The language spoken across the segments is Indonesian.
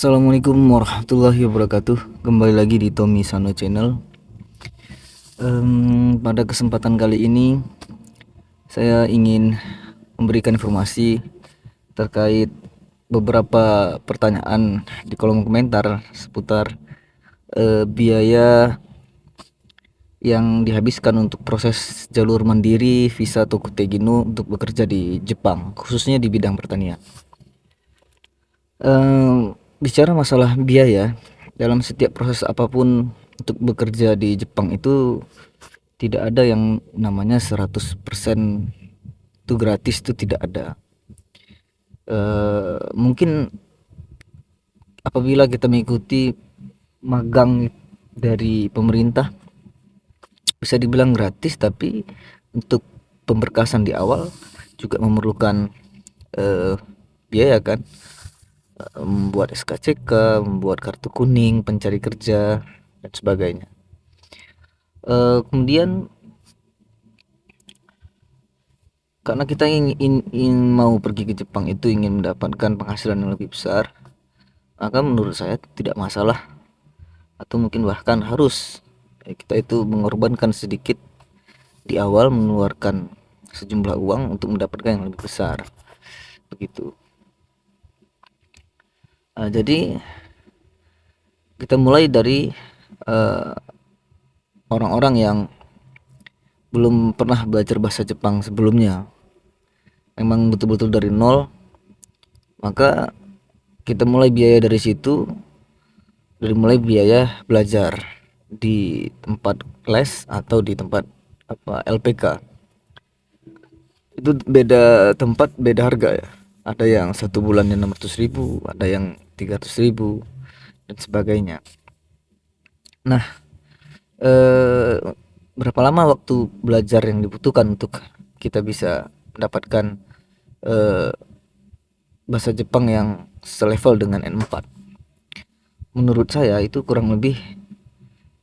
Assalamualaikum warahmatullahi wabarakatuh. Kembali lagi di Tommy Sano Channel. Pada kesempatan kali ini saya ingin memberikan informasi terkait beberapa pertanyaan di kolom komentar seputar biaya yang dihabiskan untuk proses jalur mandiri visa Tokutegino untuk bekerja di Jepang, khususnya di bidang pertanian. Bicara masalah biaya dalam setiap proses apapun untuk bekerja di Jepang itu tidak ada yang namanya 100% itu gratis, itu tidak ada. Mungkin apabila kita mengikuti magang dari pemerintah bisa dibilang gratis, tapi untuk pemberkasan di awal juga memerlukan biaya kan, membuat SKCK, membuat kartu kuning, pencari kerja dan sebagainya. Kemudian karena kita ingin mau pergi ke Jepang itu ingin mendapatkan penghasilan yang lebih besar, maka menurut saya tidak masalah atau mungkin bahkan harus kita itu mengorbankan sedikit di awal, mengeluarkan sejumlah uang untuk mendapatkan yang lebih besar begitu. Jadi kita mulai dari orang-orang yang belum pernah belajar bahasa Jepang sebelumnya, memang betul-betul dari nol, maka kita mulai biaya dari situ, dari mulai biaya belajar di tempat les atau di tempat LPK. Itu beda tempat, beda harga ya. Ada yang 1 bulannya 600.000, ada yang 300.000 dan sebagainya. Nah, berapa lama waktu belajar yang dibutuhkan untuk kita bisa mendapatkan bahasa Jepang yang selevel dengan N4? Menurut saya itu kurang lebih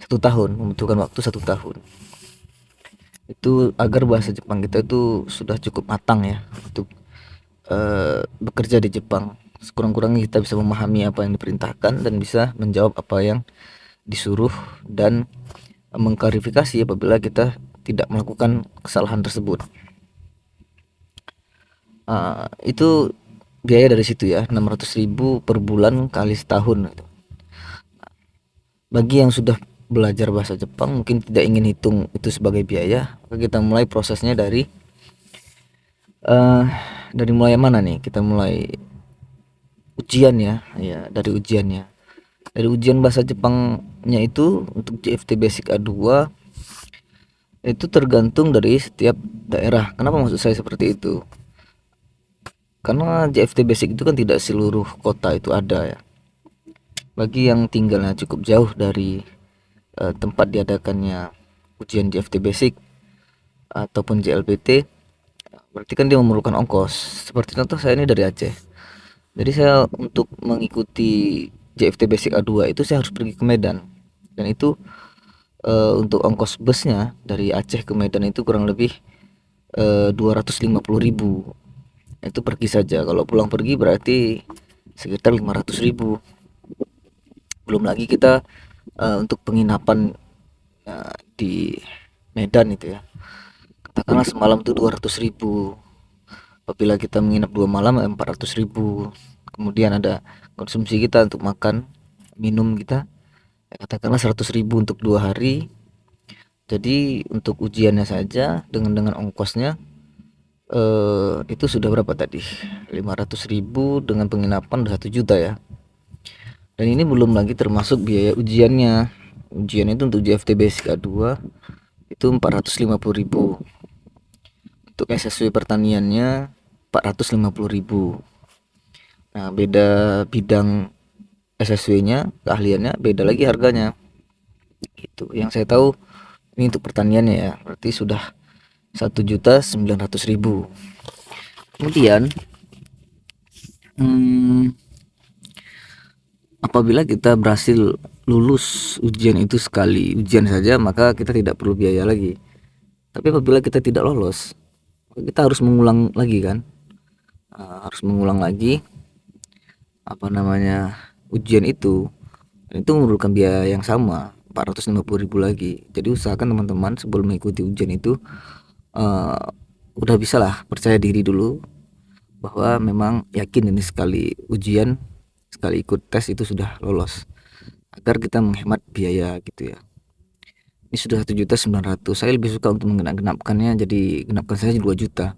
1 tahun, membutuhkan waktu 1 tahun. Itu agar bahasa Jepang kita itu sudah cukup matang ya untuk bekerja di Jepang. Sekurang-kurangnya kita bisa memahami apa yang diperintahkan dan bisa menjawab apa yang disuruh dan mengklarifikasi apabila kita tidak melakukan kesalahan tersebut. Itu biaya dari situ ya, 600.000 per bulan kali setahun. Bagi yang sudah belajar bahasa Jepang mungkin tidak ingin hitung itu sebagai biaya, maka kita mulai prosesnya dari mulai mana nih? Kita mulai ujian ya, dari ujiannya. Dari ujian bahasa Jepangnya itu untuk JFT Basic A2 itu tergantung dari setiap daerah. Kenapa maksud saya seperti itu? Karena JFT Basic itu kan tidak seluruh kota itu ada ya. Bagi yang tinggalnya cukup jauh dari tempat diadakannya ujian JFT Basic ataupun JLPT, berarti kan dia memerlukan ongkos. Seperti contoh saya ini dari Aceh. Jadi saya untuk mengikuti JFT Basic A2 itu saya harus pergi ke Medan, dan itu untuk ongkos busnya dari Aceh ke Medan itu kurang lebih 250.000. Itu pergi saja. Kalau pulang pergi berarti sekitar 500.000. Belum lagi kita untuk penginapan di Medan itu ya, katakanlah semalam itu 200.000. Apabila kita menginap 2 malam 400.000. Kemudian ada konsumsi kita untuk makan minum kita, katakanlah 100.000 untuk 2 hari. Jadi untuk ujiannya saja dengan ongkosnya itu sudah berapa tadi, 500.000 dengan penginapan udah 1 juta ya. Dan ini belum lagi termasuk biaya ujiannya. Ujian itu untuk JFT Basic A2 itu 450.000. Untuk SSW pertaniannya 450.000. Nah, beda bidang SSW-nya, keahliannya beda lagi harganya. Gitu. Yang saya tahu ini untuk pertaniannya ya, berarti sudah 1.900.000. Kemudian apabila kita berhasil lulus ujian itu sekali ujian saja, maka kita tidak perlu biaya lagi. Tapi apabila kita tidak lolos, kita harus mengulang lagi kan, harus mengulang lagi ujian itu. Dan itu memerlukan biaya yang sama, 450.000 lagi. Jadi usahakan teman-teman sebelum mengikuti ujian itu eh, udah bisa lah percaya diri dulu bahwa memang yakin ini sekali ujian, sekali ikut tes itu sudah lolos, agar kita menghemat biaya gitu ya. Ini sudah 1.900.000. Saya lebih suka untuk menggenapkannya, jadi genapkan saja 2 juta.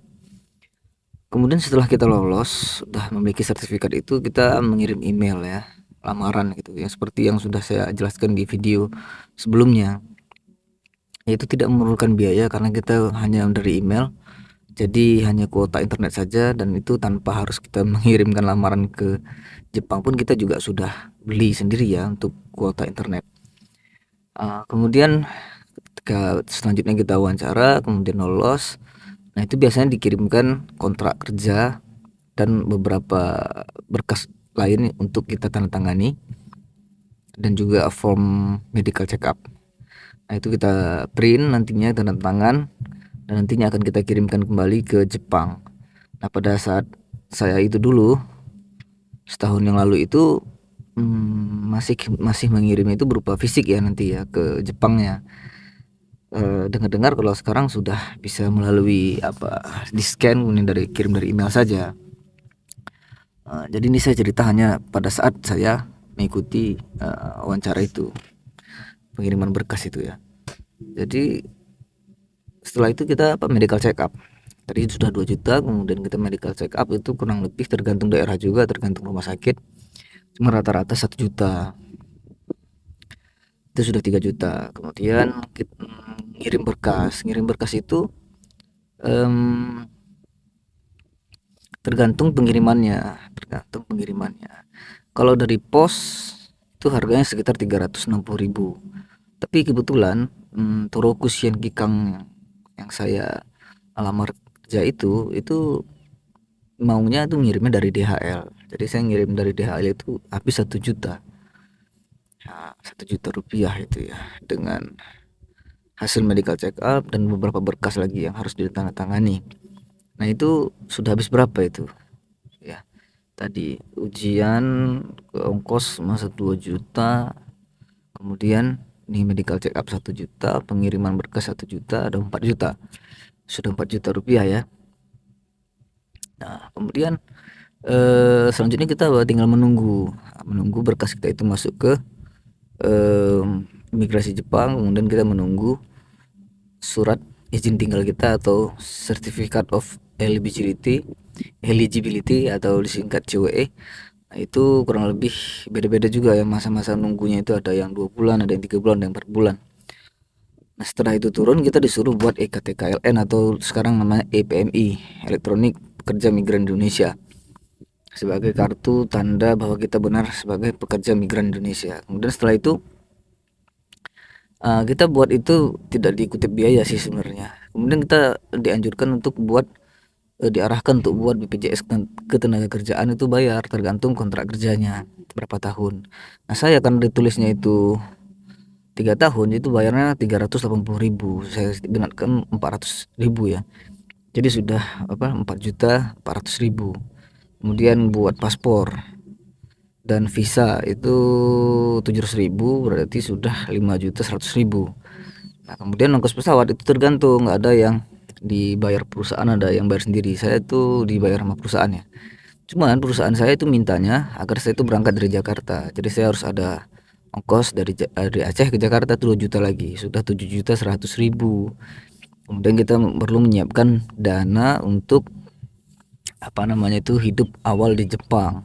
Kemudian setelah kita lolos, sudah memiliki sertifikat itu, kita mengirim email ya, lamaran gitu ya, seperti yang sudah saya jelaskan di video sebelumnya. Yaitu tidak memerlukan biaya karena kita hanya dari email, jadi hanya kuota internet saja, dan itu tanpa harus kita mengirimkan lamaran ke Jepang pun kita juga sudah beli sendiri ya untuk kuota internet. Kemudian ketika selanjutnya kita wawancara, kemudian lolos, nah itu biasanya dikirimkan kontrak kerja dan beberapa berkas lain untuk kita tanda tangani, dan juga form medical check up. Nah itu kita print nantinya, tanda tangan, dan nantinya akan kita kirimkan kembali ke Jepang. Nah pada saat saya itu dulu setahun yang lalu itu masih mengirimnya itu berupa fisik ya nanti ya ke Jepangnya. Dengar-dengar kalau sekarang sudah bisa melalui apa, di scan kemudian kirim dari email saja. Jadi ini saya cerita hanya pada saat saya mengikuti wawancara itu, pengiriman berkas itu ya. Jadi setelah itu kita medical check up. Tadi sudah 2 juta, kemudian kita medical check up itu kurang lebih tergantung daerah juga, tergantung rumah sakit. Cuma rata-rata 1 juta. Itu sudah 3 juta. Kemudian kita ngirim berkas. Ngirim berkas itu tergantung pengirimannya. Kalau dari pos itu harganya sekitar 360.000. Tapi kebetulan Toroku Kikang yang saya lamar kerja itu maunya tuh ngirimnya dari DHL. Jadi saya ngirim dari DHL itu habis 1 juta. Ya, 1 juta rupiah itu ya, dengan hasil medical check up dan beberapa berkas lagi yang harus ditandatangani. Nah itu sudah habis berapa itu ya, tadi ujian ke ongkos masuk 2 juta, kemudian ini medical check up 1 juta, pengiriman berkas 1 juta, ada 4 juta, sudah 4 juta rupiah ya. Nah kemudian selanjutnya kita tinggal menunggu berkas kita itu masuk ke imigrasi Jepang, kemudian kita menunggu surat izin tinggal kita atau Certificate of Eligibility atau disingkat CWE. Nah, itu kurang lebih beda-beda juga ya, masa-masa nunggunya itu ada yang 2 bulan, ada yang 3 bulan, ada yang 4 bulan. Nah setelah itu turun, kita disuruh buat EKTKLN atau sekarang namanya EPMI, Elektronik Pekerja Migran Indonesia, sebagai kartu tanda bahwa kita benar sebagai pekerja migran Indonesia. Kemudian setelah itu kita buat itu tidak diikutip biaya sih sebenarnya. Kemudian kita dianjurkan untuk buat diarahkan untuk buat BPJS Ketenagakerjaan itu bayar tergantung kontrak kerjanya berapa tahun. Nah saya kan ditulisnya itu 3 tahun, itu bayarnya 380.000, saya genapkan 400.000 ya. Jadi sudah 4.400.000. Kemudian buat paspor dan visa itu 700.000, berarti sudah 5.100.000. Nah kemudian ongkos pesawat itu tergantung, ada yang dibayar perusahaan, ada yang bayar sendiri. Saya itu dibayar sama perusahaan ya. Cuman perusahaan saya itu mintanya agar saya itu berangkat dari Jakarta, jadi saya harus ada ongkos dari Aceh ke Jakarta 2 juta lagi, sudah 7.100.000. Kemudian kita perlu menyiapkan dana untuk hidup awal di Jepang.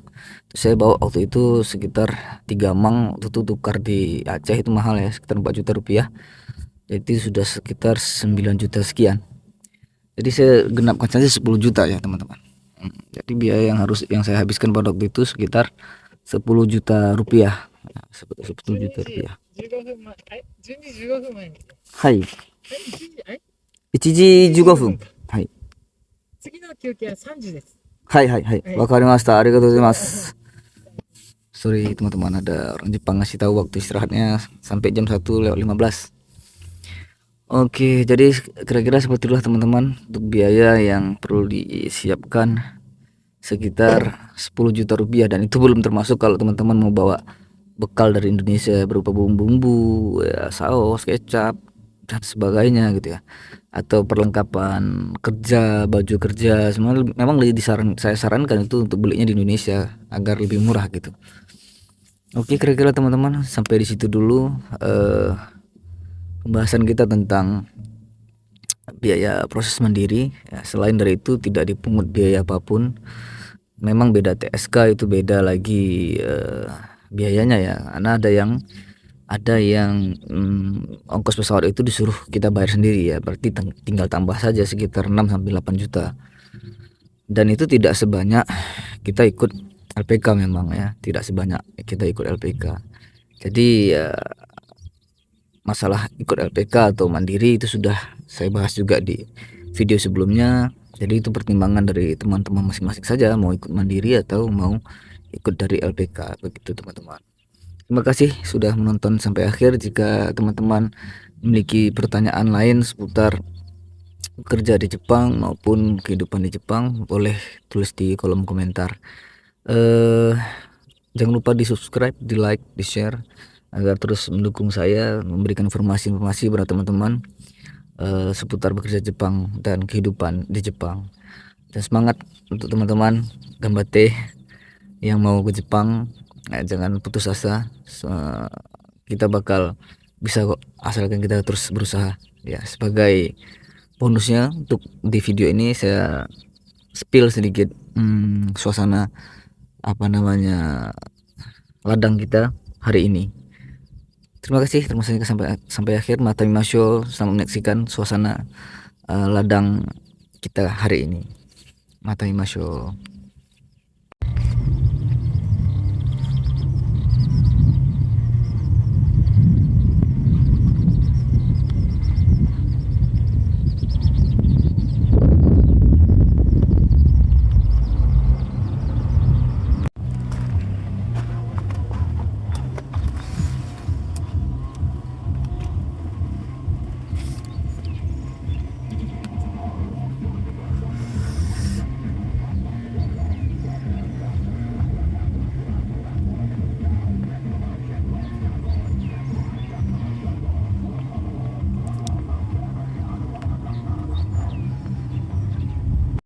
Saya bawa waktu itu sekitar 3 mang, waktu itu tukar di Aceh itu mahal ya, sekitar 4 juta rupiah, jadi sudah sekitar 9 juta sekian. Jadi saya genapkan saja 10 juta ya teman-teman. Jadi biaya yang saya habiskan pada waktu itu sekitar 10 juta rupiah. 10 juta rupiah. はい。1時15分。はい。次の休憩は3時です。はいはいはい。Wakarimashita. Arigatou gozaimasu. Sorry teman-teman, ada orang Jepang ngasih tahu waktu istirahatnya sampai jam 1:15. Oke, jadi kira-kira seperti itulah teman-teman untuk biaya yang perlu disiapkan sekitar 10 juta rupiah, dan itu belum termasuk kalau teman-teman mau bawa bekal dari Indonesia berupa bumbu-bumbu, ya, saus, kecap, dan sebagainya gitu ya, atau perlengkapan kerja, baju kerja, semua memang saya sarankan itu untuk belinya di Indonesia agar lebih murah gitu. Oke, kira-kira teman-teman sampai di situ dulu pembahasan kita tentang biaya proses mandiri ya. Selain dari itu tidak dipungut biaya apapun. Memang beda TSK itu beda lagi biayanya ya, karena ada yang ongkos pesawat itu disuruh kita bayar sendiri ya, berarti tinggal tambah saja sekitar 6 sampai 8 juta. Dan itu tidak sebanyak kita ikut LPK, memang ya, tidak sebanyak kita ikut LPK. Jadi masalah ikut LPK atau mandiri itu sudah saya bahas juga di video sebelumnya. Jadi itu pertimbangan dari teman-teman masing-masing saja, mau ikut mandiri atau mau ikut dari LPK, begitu teman-teman. Terima kasih sudah menonton sampai akhir. Jika teman-teman memiliki pertanyaan lain seputar kerja di Jepang maupun kehidupan di Jepang, boleh tulis di kolom komentar. Jangan lupa di subscribe, di like, di share agar terus mendukung saya memberikan informasi-informasi kepada teman-teman seputar bekerja Jepang dan kehidupan di Jepang. Dan semangat untuk teman-teman gambate yang mau ke Jepang, jangan putus asa. Kita bakal bisa kok, asalkan kita terus berusaha ya. Sebagai bonusnya untuk di video ini saya spill sedikit suasana ladang kita hari ini. Terima kasih sampai akhir. Mata Masyo, selamat menyaksikan suasana ladang kita hari ini. Mata Masyo.